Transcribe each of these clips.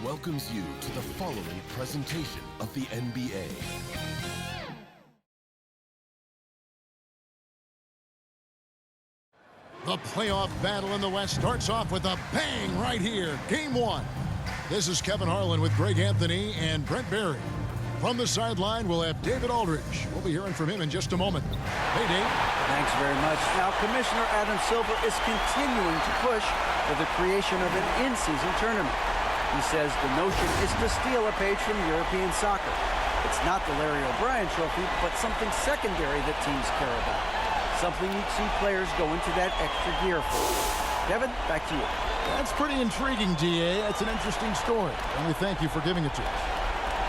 welcomes you to the following presentation of the NBA. The playoff battle in the West starts off with a bang right here. Game 1. This is Kevin Harlan with Greg Anthony and Brent Barry. From the sideline, we'll have David Aldridge. We'll be hearing from him in just a moment. Hey, Dave. Thanks very much. Now, Commissioner Adam Silver is continuing to push for the creation of an in-season tournament. He says the notion is to steal a page from European soccer. It's not the Larry O'Brien Trophy, but something secondary that teams care about. Something you'd see players go into that extra gear for. Kevin, back to you. That's pretty intriguing, DA. That's an interesting story, and we thank you for giving it to us.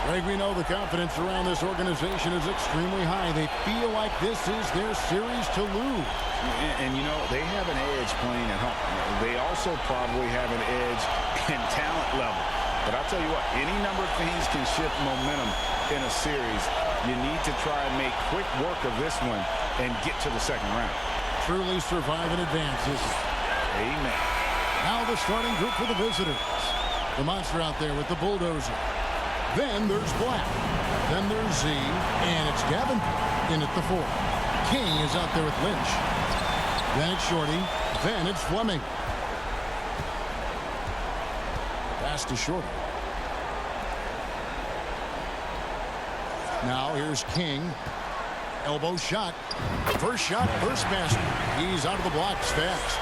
Greg, we know the confidence around this organization is extremely high. They feel like this is their series to lose. And you know, they have an edge playing at home. They also probably have an edge in talent level. But I'll tell you what, any number of things can shift momentum in a series. You need to try and make quick work of this one and get to the second round. Truly survive and advances. Amen. Now the starting group for the visitors. The monster out there with the bulldozer. Then there's Black. Then there's Z. And it's Davenport in at the 4. King is out there with Lynch. Then it's Shorty. Then it's Fleming. Pass to Shorty. Now here's King. Elbow shot. First shot, first basket. He's out of the blocks fast.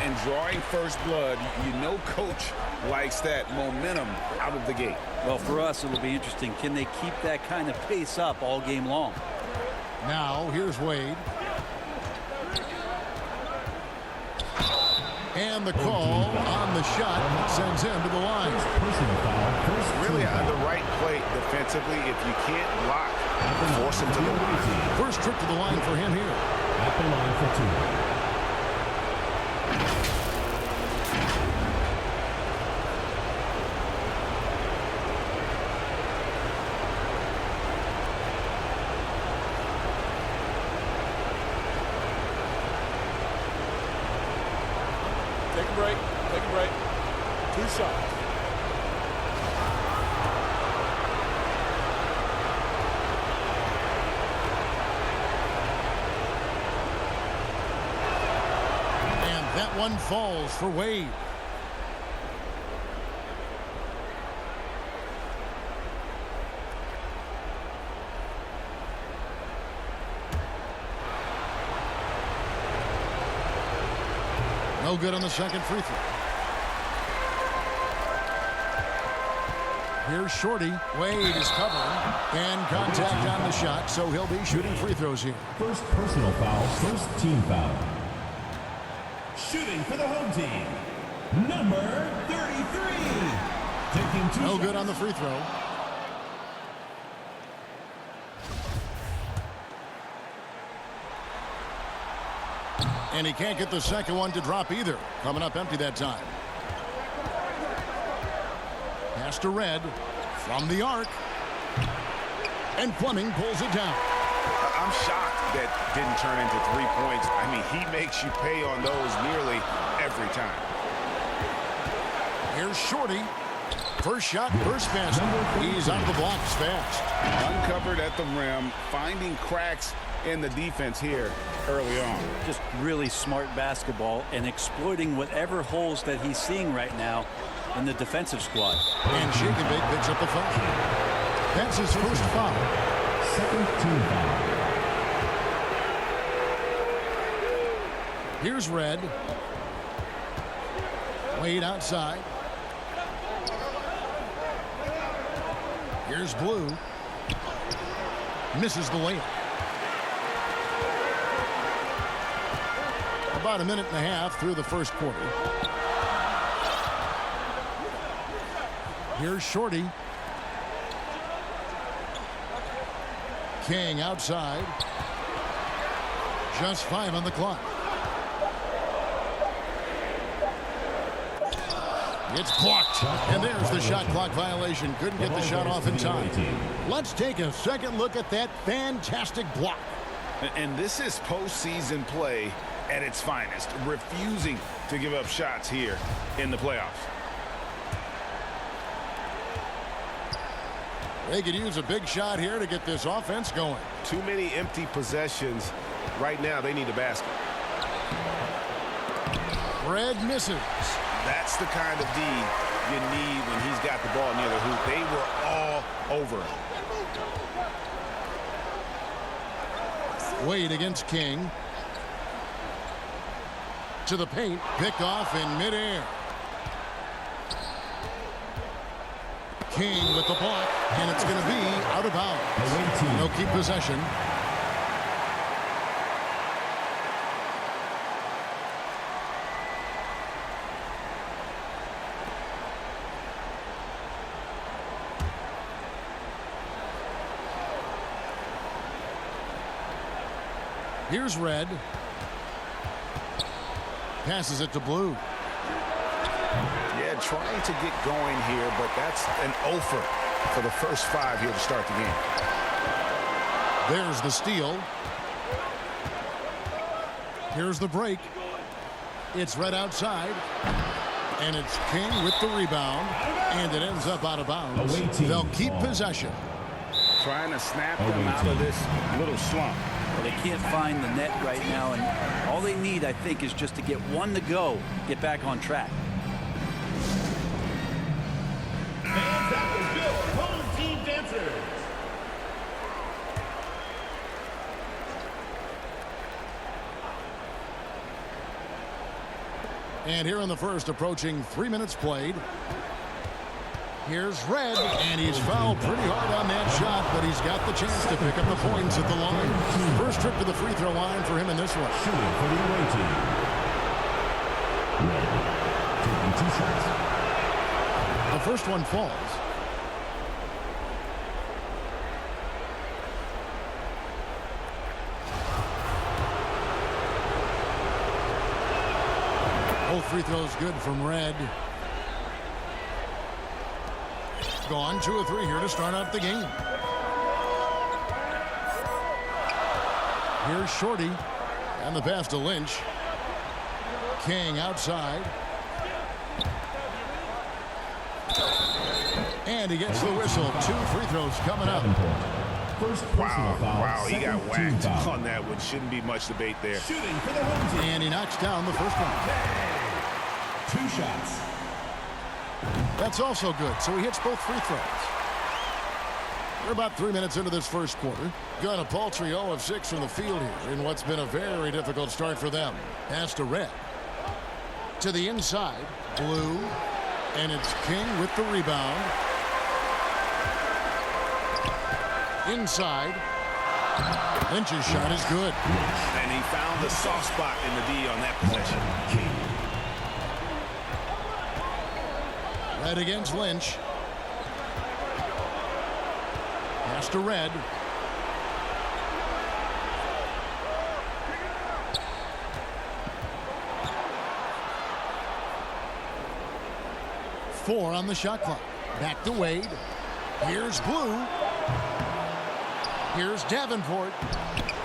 And drawing first blood, you know coach likes that momentum out of the gate. Well, for us, it'll be interesting. Can they keep that kind of pace up all game long? Now, here's Wade. And the call on the shot sends him to the line. Really on the right plate defensively. If you can't block, force him to the line. First trip to the line for him here. At the line for 2. Take a break. Take a break. 2 shots. And that one falls for Wade. No good on the second free throw. Here's Shorty. Wade is covering. And contact on the shot, so he'll be shooting free throws here. First personal foul, first team foul. Shooting for the home team, number 33. Taking 2 No good on the free throw. And he can't get the second one to drop either. Coming up empty that time. Pass to Red from the arc. And Fleming pulls it down. I'm shocked that didn't turn into 3 points. I mean, he makes you pay on those nearly every time. Here's Shorty. First shot, first basket. He's out of the blocks fast. Uncovered at the rim, finding cracks in the defense here early on. Just really smart basketball and exploiting whatever holes that he's seeing right now in the defensive squad. And Shaken Big picks up the foul. That's his first foul. Second team foul. Here's Red. Wade outside. Here's Blue. Misses the layup. About a minute and a half through the first quarter. Here's Shorty. King outside. Just 5 on the clock. It's blocked. And there's the shot clock violation. Couldn't get the shot off in time. Let's take a second look at that fantastic block. And this is postseason play at its finest, refusing to give up shots here in the playoffs. They could use a big shot here to get this offense going. Too many empty possessions. Right now, they need a basket. Red misses. That's the kind of D you need when he's got the ball near the hoop. They were all over him. Wade against King. To the paint. Picked off in midair. King with the block, and it's going to be out of bounds. They'll keep possession. Here's Red. Passes it to Blue. Yeah, trying to get going here, but that's an offer for the first 5 here to start the game. There's the steal. Here's the break. It's Red outside. And it's King with the rebound. And it ends up out of bounds. They'll keep possession. Trying to snap them out of this little slump. Well, they can't find the net right now, and all they need, I think, is just to get one to go, get back on track. Fans at the door, home team dancers. And here in the first, approaching 3 minutes played. Here's Red, and he's fouled pretty hard on that shot, but he's got the chance to pick up the points at the line. First trip to the free throw line for him in this one. Shooting for the away team. Red, taking 2 shots. The first one falls. Both free throws good from Red. Gone 2 of 3 here to start out the game. Here's Shorty. And the pass to Lynch. King outside. And he gets the whistle. 2 free throws coming up. First personal foul. Wow, he got second whacked team foul. on that one. Shouldn't be much debate there. Shooting for the home team. And he knocks down the first one. 2 shots. That's also good. So he hits both free throws. We're about 3 minutes into this first quarter. Got a paltry 0 of 6 from the field here in what's been a very difficult start for them. Pass to Red. To the inside. Blue. And it's King with the rebound. Inside. Lynch's shot is good. And he found the soft spot in the D on that possession. Red against Lynch. Pass to Red. Four on the shot clock. Back to Wade. Here's Blue. Here's Davenport.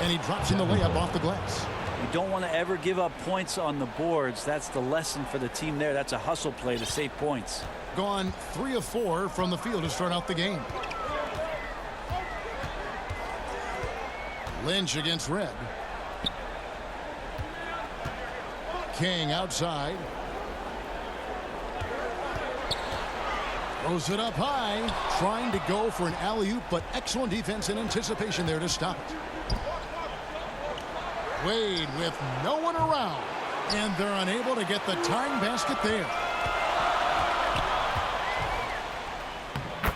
And he drops in the layup off the glass. You don't want to ever give up points on the boards. That's the lesson for the team there. That's a hustle play to save points. Gone 3 of 4 from the field to start out the game. Lynch against Red. King outside. Throws it up high. Trying to go for an alley-oop, but excellent defense and anticipation there to stop it. Wade with no one around. And they're unable to get the tying basket there.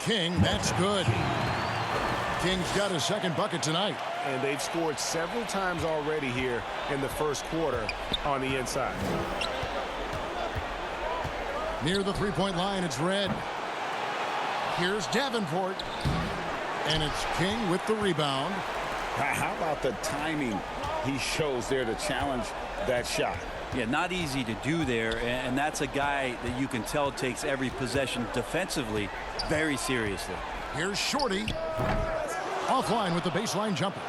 King, that's good. King's got his second bucket tonight. And they've scored several times already here in the first quarter on the inside. Near the three-point line, it's Red. Here's Davenport. And it's King with the rebound. How about the timing he shows there to challenge that shot? Yeah, not easy to do there, and that's a guy that you can tell takes every possession defensively very seriously. Here's Shorty. Offline with the baseline jumper.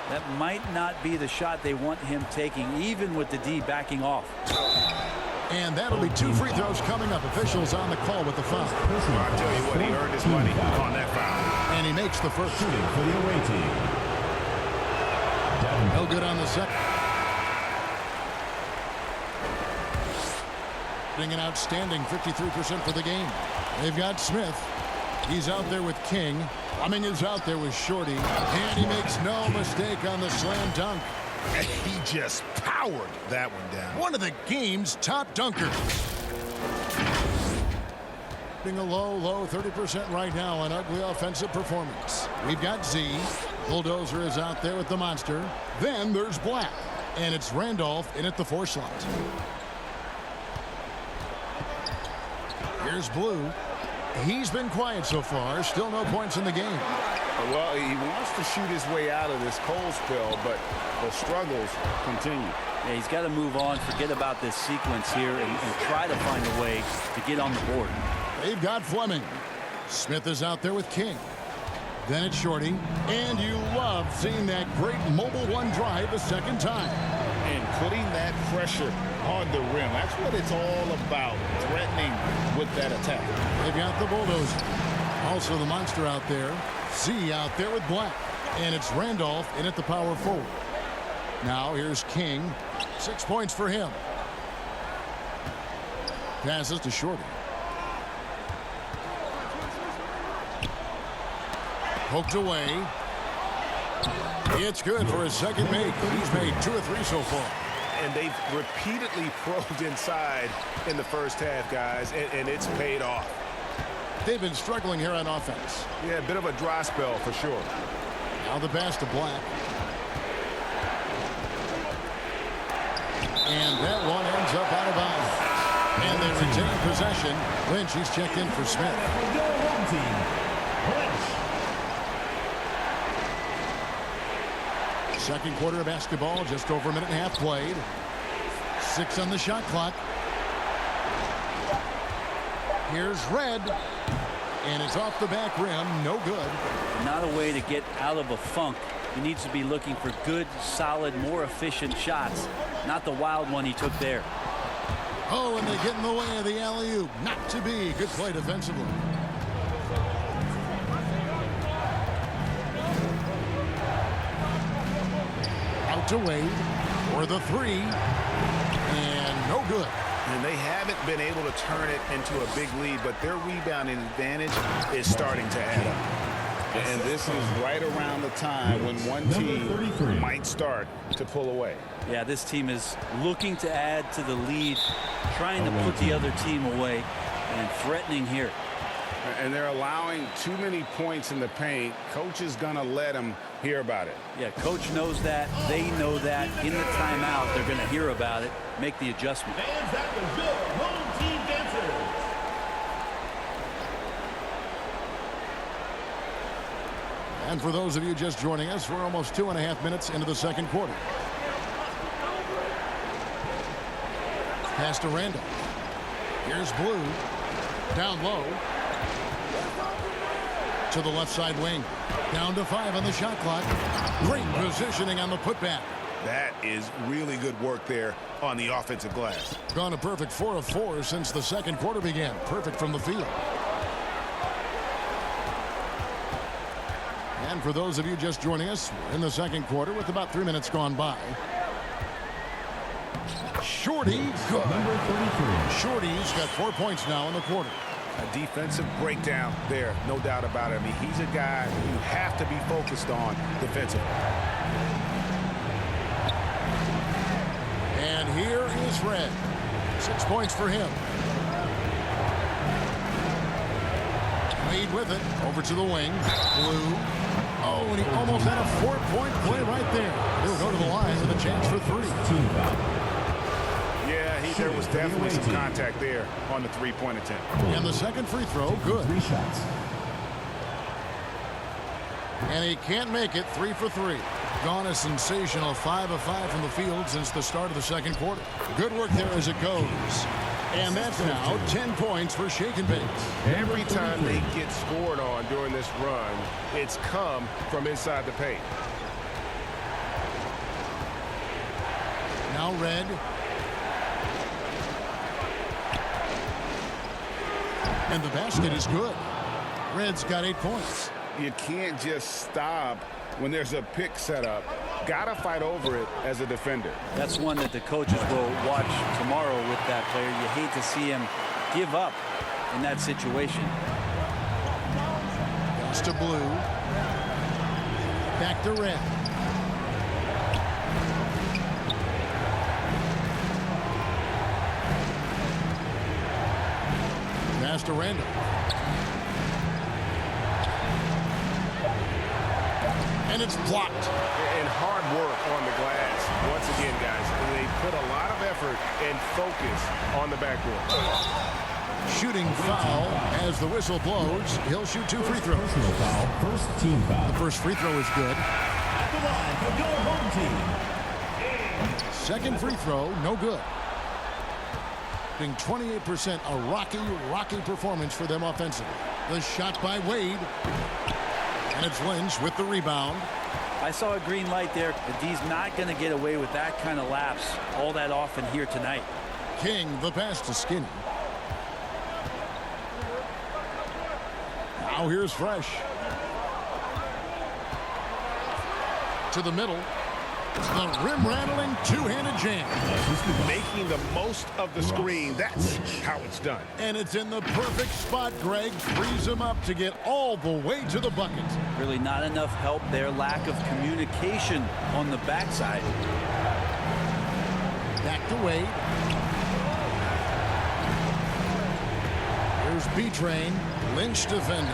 That might not be the shot they want him taking, even with the D backing off. And that'll be 2 free throws coming up. Officials on the call with the foul. Well, I tell you what, he earned his money on that foul. And he makes the first. Shooting for the away team. No good on the second. An outstanding 53% for the game. They've got Smith. He's out there with King. Cumming is out there with Shorty. And he makes no mistake on the slam dunk. He just powered that one down. One of the game's top dunkers. Being a low 30% right now. An ugly offensive performance. We've got Z. Bulldozer is out there with the monster. Then there's Black. And it's Randolph in at the 4 slot. Here's Blue. He's been quiet so far. Still no points in the game. Well, he wants to shoot his way out of this cold spell, but the struggles continue. Yeah, he's got to move on, forget about this sequence here, and try to find a way to get on the board. They've got Fleming. Smith is out there with King. Then it's Shorty. And you love seeing that great mobile one drive a second time. And putting that pressure on the rim. That's what it's all about, threatening with that attack. They've got the Bulldozer. Also the monster out there. Z out there with Black. And it's Randolph in at the power forward. Now here's King. 6 points for him. Passes to Shorty. Poked away. It's good for his second make. He's made 2 or 3 so far. And they've repeatedly probed inside in the first half, guys, and it's paid off. They've been struggling here on offense. Yeah, a bit of a dry spell for sure. Now the pass to Black. And that one ends up out of bounds. And they retain possession. Lynch, he's checked in for Smith. Home team. Lynch. Second quarter of basketball, just over a minute and a half played. 6 on the shot clock. Here's Red. And it's off the back rim. No good. Not a way to get out of a funk. He needs to be looking for good, solid, more efficient shots. Not the wild one he took there. Oh, and they get in the way of the alley-oop. Not to be. Good play defensively. Out to Wade for the 3. And no good. And they haven't been able to turn it into a big lead, but their rebounding advantage is starting to add up. And this is right around the time when one team might start to pull away. Yeah, this team is looking to add to the lead, trying to put the other team away, and threatening here. And they're allowing too many points in the paint. Coach is going to let them hear about it. Yeah, coach knows that. They know that. In the timeout, they're going to hear about it, make the adjustment. Fans at the Bill, home team dancers. And for those of you just joining us, we're almost 2.5 minutes into the second quarter. Pass to Randall. Here's Blue. Down low. To the left side wing. Down to 5 on the shot clock. Great positioning on the putback. That is really good work there on the offensive glass. Gone a perfect 4 of 4 since the second quarter began. Perfect from the field. And for those of you just joining us, we're in the second quarter with about 3 minutes gone by. Shorty, good. Number 33. Shorty's got 4 points now in the quarter. A defensive breakdown there, no doubt about it. I mean, he's a guy you have to be focused on defensively. And here is Red. 6 points for him. Lead with it. Over to the wing. Blue. Oh, and he almost had a 4-point play right there. He'll go to the line with a chance for 3. Yeah, there was definitely some contact there on the three-point attempt. And the second free throw, good. 3 shots. And he can't make it. 3 for 3. Gone a sensational 5 of 5 from the field since the start of the second quarter. Good work there as it goes. And that's now 10 points for Shake and Bake. Every time they get scored on during this run, it's come from inside the paint. Now Red. And the basket is good. Red's got 8 points. You can't just stop when there's a pick set up. Gotta fight over it as a defender. That's one that the coaches will watch tomorrow with that player. You hate to see him give up in that situation. Pass to blue. Back to red. Pass to Randall. And it's blocked. And hard work on the glass. Once again, guys, they put a lot of effort and focus on the backboard. Shooting foul as the whistle blows. He'll shoot 2 free throws. Personal foul, first team foul. The first free throw is good. At the line for your home team. Second free throw, no good. Being 28%, a rocky performance for them offensively. The shot by Wade. And it's Lynch with the rebound. I saw a green light there, but D's not going to get away with that kind of lapse all that often here tonight. King, the pass to Skinny. Now here's Fresh. To the middle. The rim-rattling two-handed jam. Making the most of the screen. That's how it's done. And it's in the perfect spot. Greg frees him up to get all the way to the bucket. Really not enough help there. Lack of communication on the backside. Back to Wade. Here's B-Train. Lynch defending.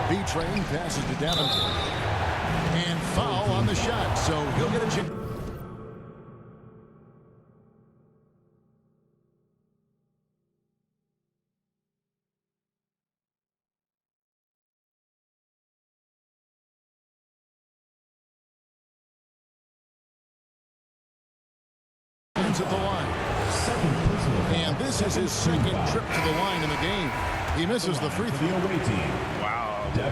B-Train passes to Davenport. And foul on the shot, so he'll get a chance. At the line. And this is his second trip to the line in the game. He misses the free throw. Wow.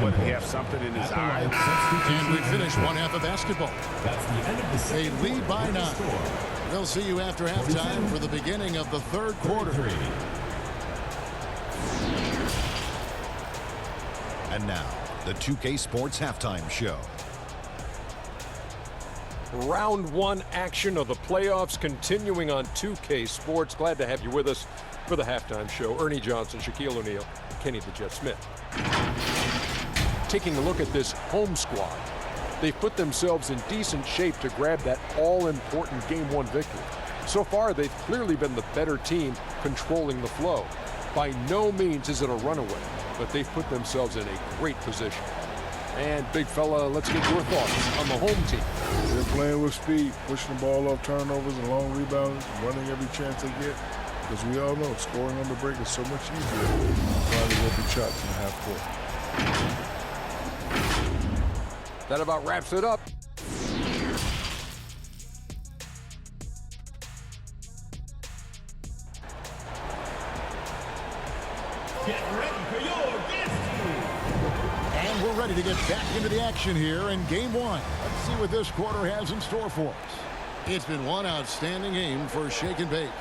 But he has something in his eye. And we finish one half of basketball. That's the end of the They lead by 9. We'll see you after halftime for the beginning of the third quarter. And now, the 2K Sports Halftime Show. Round 1 action of the playoffs continuing on 2K Sports. Glad to have you with us for the halftime show. Ernie Johnson, Shaquille O'Neal, Kenny the Jet Smith. Taking a look at this home squad, they've put themselves in decent shape to grab that all-important Game 1 victory. So far, they've clearly been the better team controlling the flow. By no means is it a runaway, but they've put themselves in a great position. And, big fella, let's get your thoughts on the home team. They're playing with speed, pushing the ball off turnovers and long rebounds, running every chance they get. Because we all know scoring on the break is so much easier than trying to open shots in the half court. That about wraps it up. Get ready for your dance team. And we're ready to get back into the action here in Game 1. Let's see what this quarter has in store for us. It's been one outstanding game for Shake and Bake.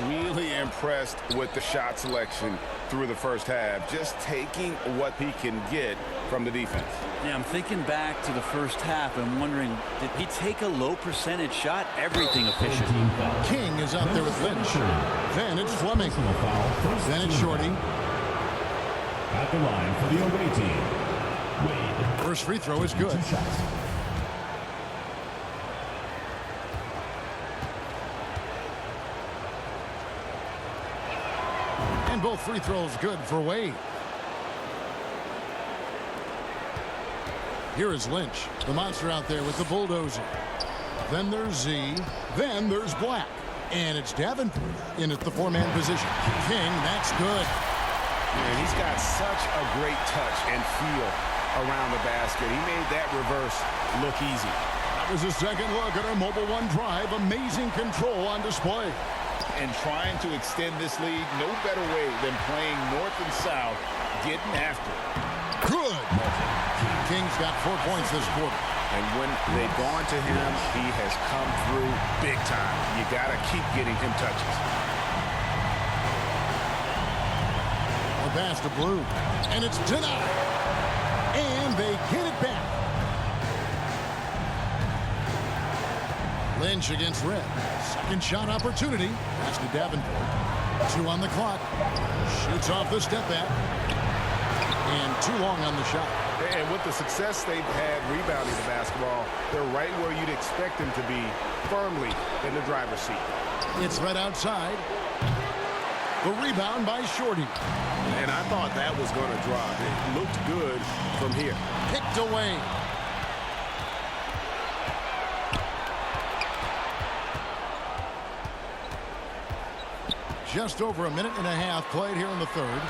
Really impressed with the shot selection through the first half. Just taking what he can get from the defense. Yeah, I'm thinking back to the first half and wondering, did he take a low percentage shot? Everything efficient. King is out there with Lynch. Then it's Fleming. Then it's Shorty. At the line for the away team, Wade. First free throw is good. 2 shots. And both free throws good for Wade. Here is Lynch, the monster out there with the bulldozer. Then there's Z. Then there's Black. And it's Davenport in at the 4-man position. King, that's good. And he's got such a great touch and feel around the basket. He made that reverse look easy. That was a second look at our Mobile One drive. Amazing control on display. And trying to extend this lead, no better way than playing north and south, getting after it. Good. King's got 4 points this quarter. And when they've gone to him, he has come through big time. You got to keep getting him touches. A pass to Blue. And it's denied. and they get it back. Lynch against Red. Second shot opportunity. Pass to Davenport. 2 on the clock. Shoots off the step back. And too long on the shot. And with the success they've had rebounding the basketball, they're right where you'd expect them to be, firmly in the driver's seat. It's right outside. The rebound by Shorty. And I thought that was going to drop. It looked good from here. Picked away. Just over a minute and a half played here in the third.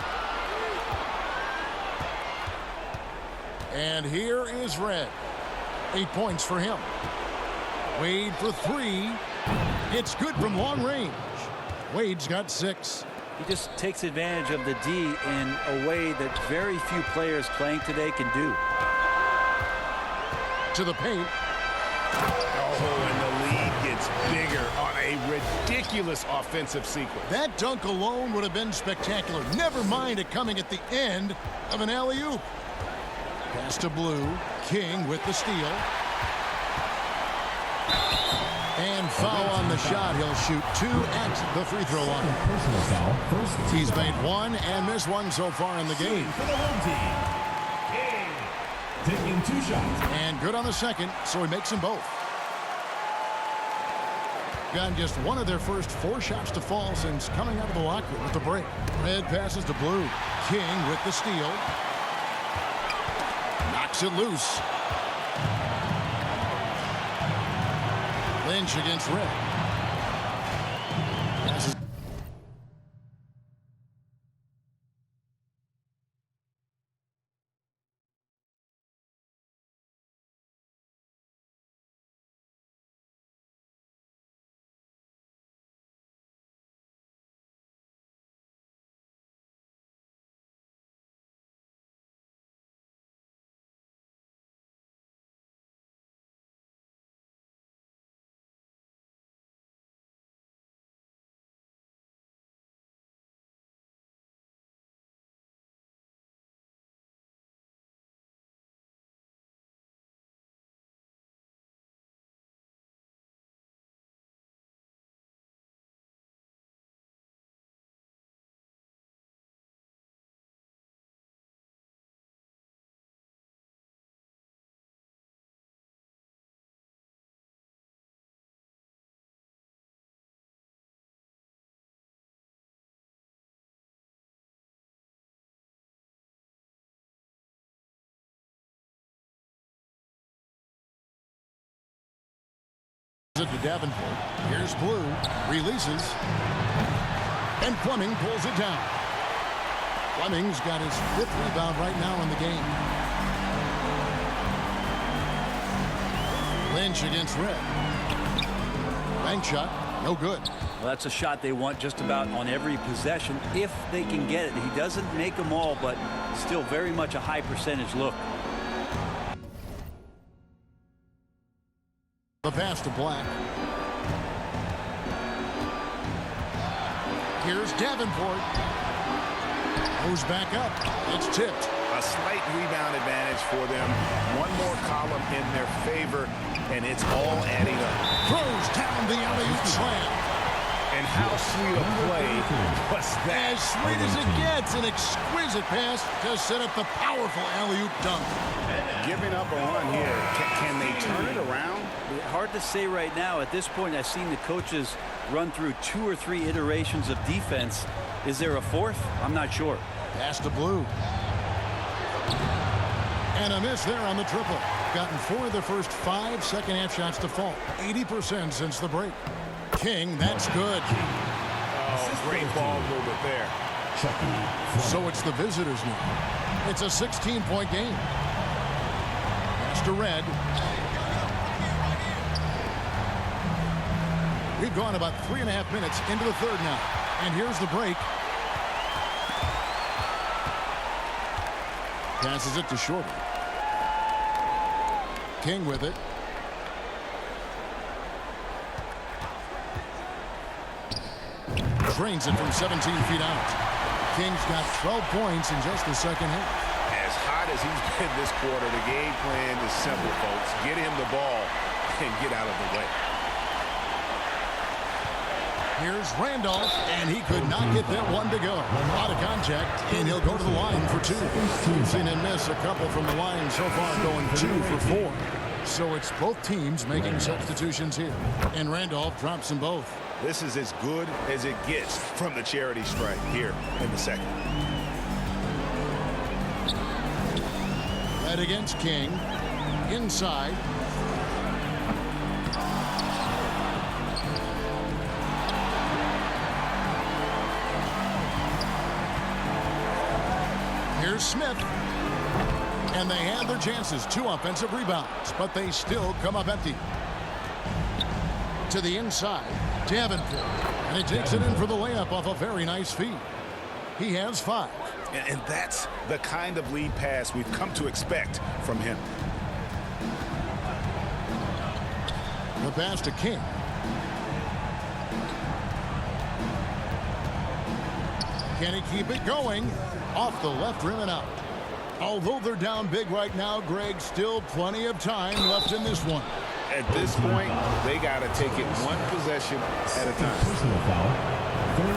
And here is Red. 8 points for him. Wade for 3. It's good from long range. Wade's got 6. He just takes advantage of the D in a way that very few players playing today can do. To the paint. Oh, and the lead gets bigger on a ridiculous offensive sequence. That dunk alone would have been spectacular. Never mind it coming at the end of an alley-oop. Pass to Blue. King with the steal. And foul on the shot. He'll shoot 2 at the free throw line. Personal foul. First He's made 1 and missed 1 so far in the game. for the home team. King taking 2 shots. And good on the second, so he makes them both. Gotten just 1 of their first 4 shots to fall since coming out of the locker room with the break. Red passes to Blue. King with the steal. Knocks it loose. Lynch against Red. Passes. To Davenport. Here's Blue. Releases. And Fleming pulls it down. Fleming's got his 5th rebound right now in the game. Lynch against Red. Bank shot. No good. Well, that's a shot they want just about on every possession if they can get it. He doesn't make them all, but still very much a high percentage look. The pass to Black. Here's Davenport. Goes back up. It's tipped. A slight rebound advantage for them. 1 more column in their favor, and it's all adding up. Throws down the alley-oop slam. And how sweet a play was that? As sweet as it gets. An exquisite pass to set up the powerful alley-oop dunk. Giving up a run here. Can they turn it around? Hard to say right now. At this point, I've seen the coaches run through 2 or 3 iterations of defense. Is there a 4th? I'm not sure. Pass to Blue. And a miss there on the triple. Gotten 4 of the first 5 second-half shots to fall. 80% since the break. King, that's good. Oh, great ball movement there. So it's the visitors now. It's a 16-point game. Pass to Red. We've gone about 3.5 minutes into the third now. And here's the break. Passes it to Shorty. King with it. Drains it from 17 feet out. King's got 12 points in just the second half. As hot as he's been this quarter, the game plan is simple, folks. Get him the ball and get out of the way. Here's Randolph, and he could not get that one to go. Out of contact, and he'll go to the line for two. We've seen him miss a couple from the line so far, going 2 for 4. So it's both teams making substitutions here. And Randolph drops them both. This is as good as it gets from the charity stripe here in the second. Red against King. Inside. Here's Smith. And they had their chances. 2 offensive rebounds, but they still come up empty. To the inside, Davenport. And he takes it in for the layup off a very nice feed. He has 5. And that's the kind of lead pass we've come to expect from him. The pass to King. Can he keep it going? Off the left rim and out. Although they're down big right now, Greg, still plenty of time left in this one. At this point, they got to take it one possession at a time.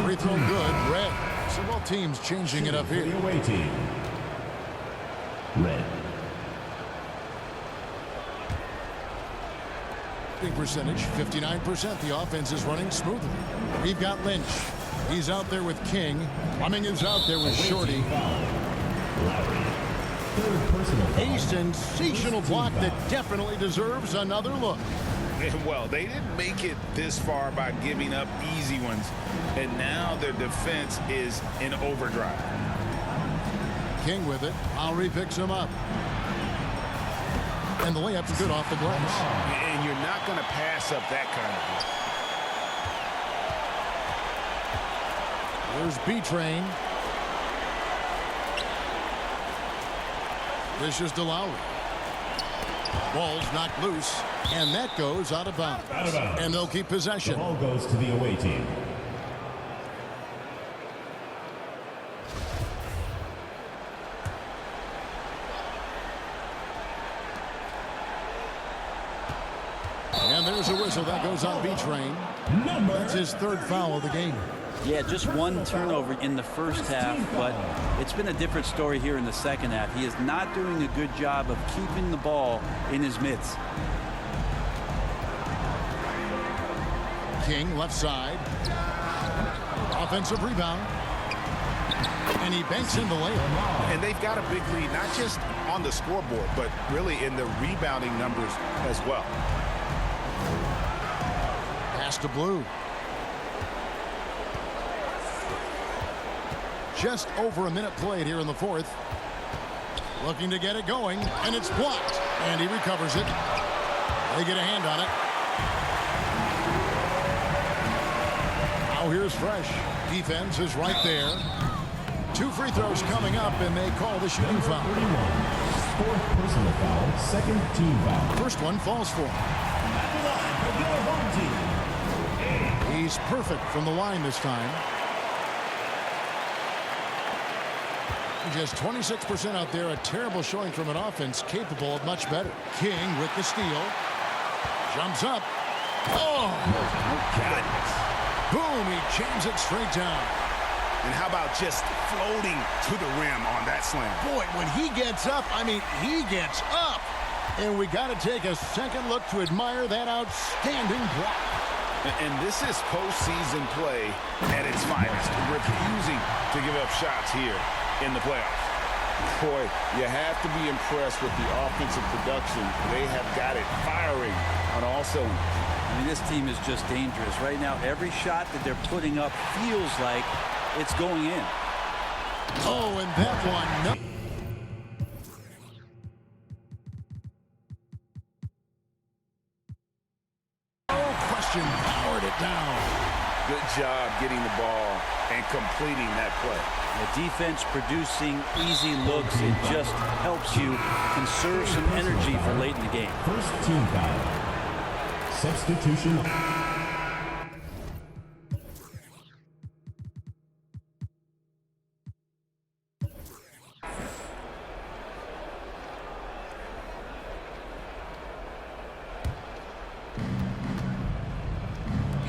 Free throw good. Red. So both teams changing it up here. The away team. Red. Big percentage, 59%. The offense is running smoothly. We've got Lynch. He's out there with King. Fleming is out there with Shorty. A sensational block that definitely deserves another look. And well, they didn't make it this far by giving up easy ones. And now their defense is in overdrive. King with it. Lowry picks him up. And the layup's good off the glass. And you're not going to pass up that kind of There's B-Train. Vicious to Lowry. Ball's knocked loose, and that goes out of bounds. And they'll keep possession. The ball goes to the away team. And there's a whistle that goes on B-Train. That's his 3rd foul of the game. Yeah, just 1 turnover in the first half, but it's been a different story here in the second half. He is not doing a good job of keeping the ball in his mitts. King, left side. Offensive rebound. And he banks in the layup. And they've got a big lead, not just on the scoreboard, but really in the rebounding numbers as well. Pass to Blue. Just over a minute played here in the 4th. Looking to get it going, and it's blocked. And he recovers it. They get a hand on it. Now here's Fresh. Defense is right there. 2 free throws coming up, and they call the shooting foul. 4th personal foul, 2nd team foul. First one falls for him. He's perfect from the line this time. Just 26% out there, a terrible showing from an offense capable of much better. King with the steal. Jumps up. Oh, goodness. Boom, he jams it straight down. And how about just floating to the rim on that slam? Boy, when he gets up, I mean, he gets up. And we got to take a second look to admire that outstanding block. And this is postseason play at its finest, refusing to give up shots here in the playoffs. Boy, you have to be impressed with the offensive production. They have got it firing on all cylinders. I mean, this team is just dangerous. Right now, every shot that they're putting up feels like it's going in. Oh, and that one, no. Powered it down. Good job getting the ball and completing that play. The defense producing easy looks. It just helps you conserve some energy for late in the game. 1st team foul. Substitution.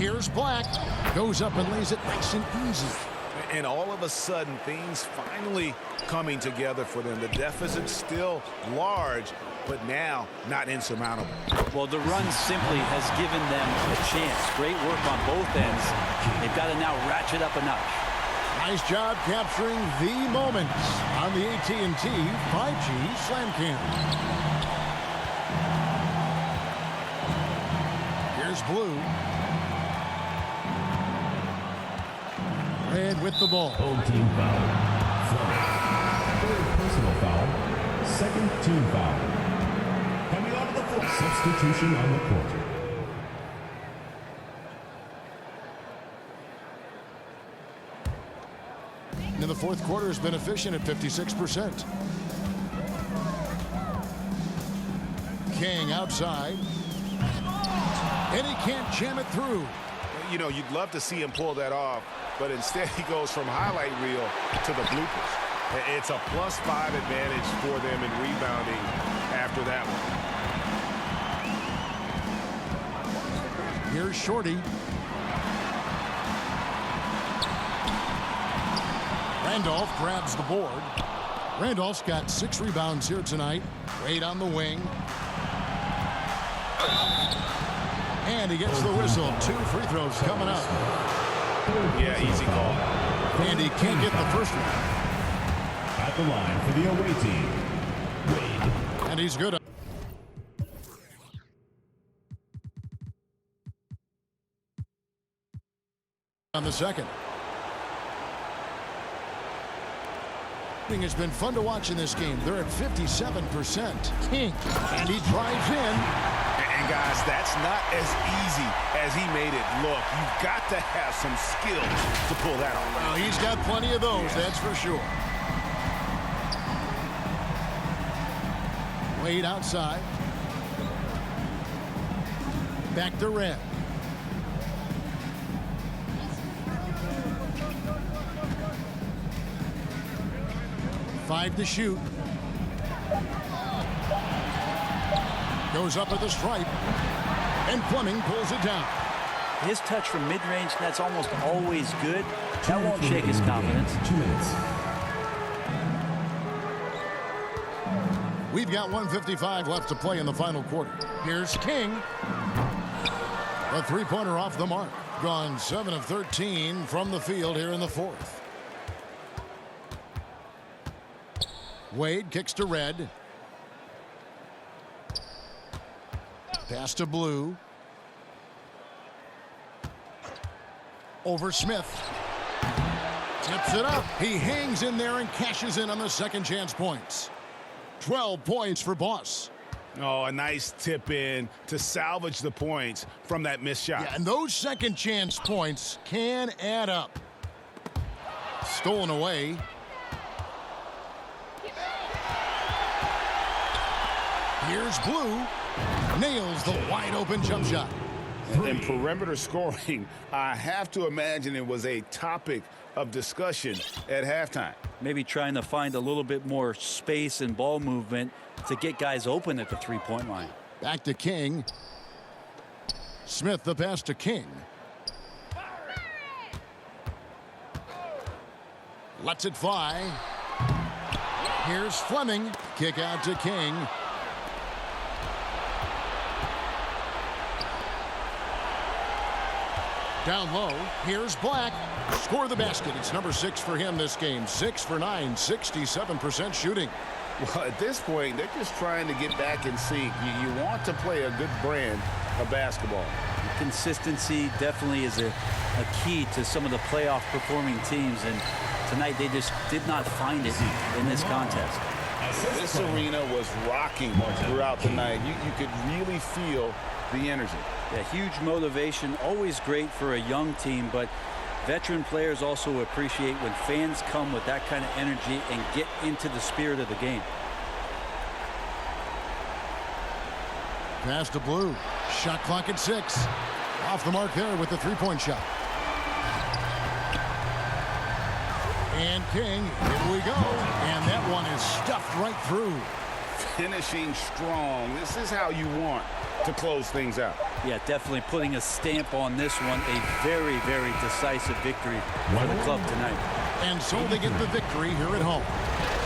Here's Black. Goes up and lays it nice and easy. And all of a sudden, things finally coming together for them. The deficit's still large, but now not insurmountable. Well, the run simply has given them a chance. Great work on both ends. They've got to now ratchet up a notch. Nice job capturing the moments on the AT&T 5G Slam Cam. Here's Blue. Red with the ball. Home team foul. Third personal foul. Second team foul. Coming out of the floor. Substitution on the court. In the fourth quarter has been efficient at 56%. King outside. And he can't jam it through. You know, you'd love to see him pull that off, but instead he goes from highlight reel to the bloopers. It's a +5 advantage for them in rebounding after that one. Here's Shorty. Randolph grabs the board. Randolph's got 6 rebounds here tonight. Wade on the wing. And he gets the whistle. 2 free throws coming up. Yeah, easy call. And he can't get the first one. At the line for the away team, Wade. And he's good. On the second. It's been fun to watch in this game. They're at 57%. King. And he drives in. And guys, that's not as easy as he made it look. You've got to have some skill to pull that off. Well, he's got plenty of those, that's for sure. Wade outside. Back to Red. Five to shoot. Goes up at the stripe. And Fleming pulls it down. His touch from mid-range, that's almost always good. That won't shake his confidence. 2 minutes. We've got 1:55 left to play in the final quarter. Here's King. A three-pointer off the mark. Gone 7 of 13 from the field here in the fourth. Wade kicks to Red. Pass to Blue. Over Smith. Tips it up. He hangs in there and cashes in on the second chance points. 12 points for Boss. Oh, a nice tip in to salvage the points from that missed shot. Yeah, and those second chance points can add up. Stolen away. Here's Blue. Nails the wide open jump shot. And perimeter scoring, I have to imagine it was a topic of discussion at halftime. Maybe trying to find a little bit more space and ball movement to get guys open at the three-point line. Back to King. Smith the pass to King. Lets it fly. Here's Fleming. Kick out to King. Down low, here's Black. Score the basket. It's number 6 for him this game. 6 for 9, 67% shooting. Well, at this point, they're just trying to get back in sync. You want to play a good brand of basketball. Consistency definitely is a key to some of the playoff performing teams, and tonight they just did not find it in this contest. This arena was rocking throughout the night. You could really feel the energy. Yeah, huge motivation, always great for a young team, but veteran players also appreciate when fans come with that kind of energy and get into the spirit of the game. Pass to Blue. Shot clock at 6. Off the mark there with the three-point shot. And King, here we go. And that one is stuffed right through. Finishing strong. This is how you want to close things out. Yeah, definitely putting a stamp on this one. A very, very decisive victory for the club tonight. And so they get the victory here at home.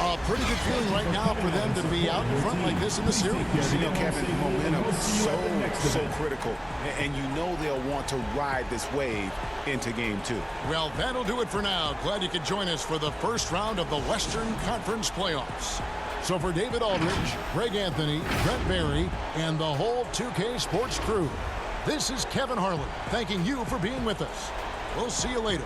A pretty good feeling right now for them to be out in front like this in the series. You know, Kevin, momentum is so critical, and you know they'll want to ride this wave into game 2. Well, that'll do it for now. Glad you could join us for the first round of the Western Conference playoffs. So for David Aldridge, Greg Anthony, Brett Barry, and the whole 2K Sports crew, this is Kevin Harlan thanking you for being with us. We'll see you later.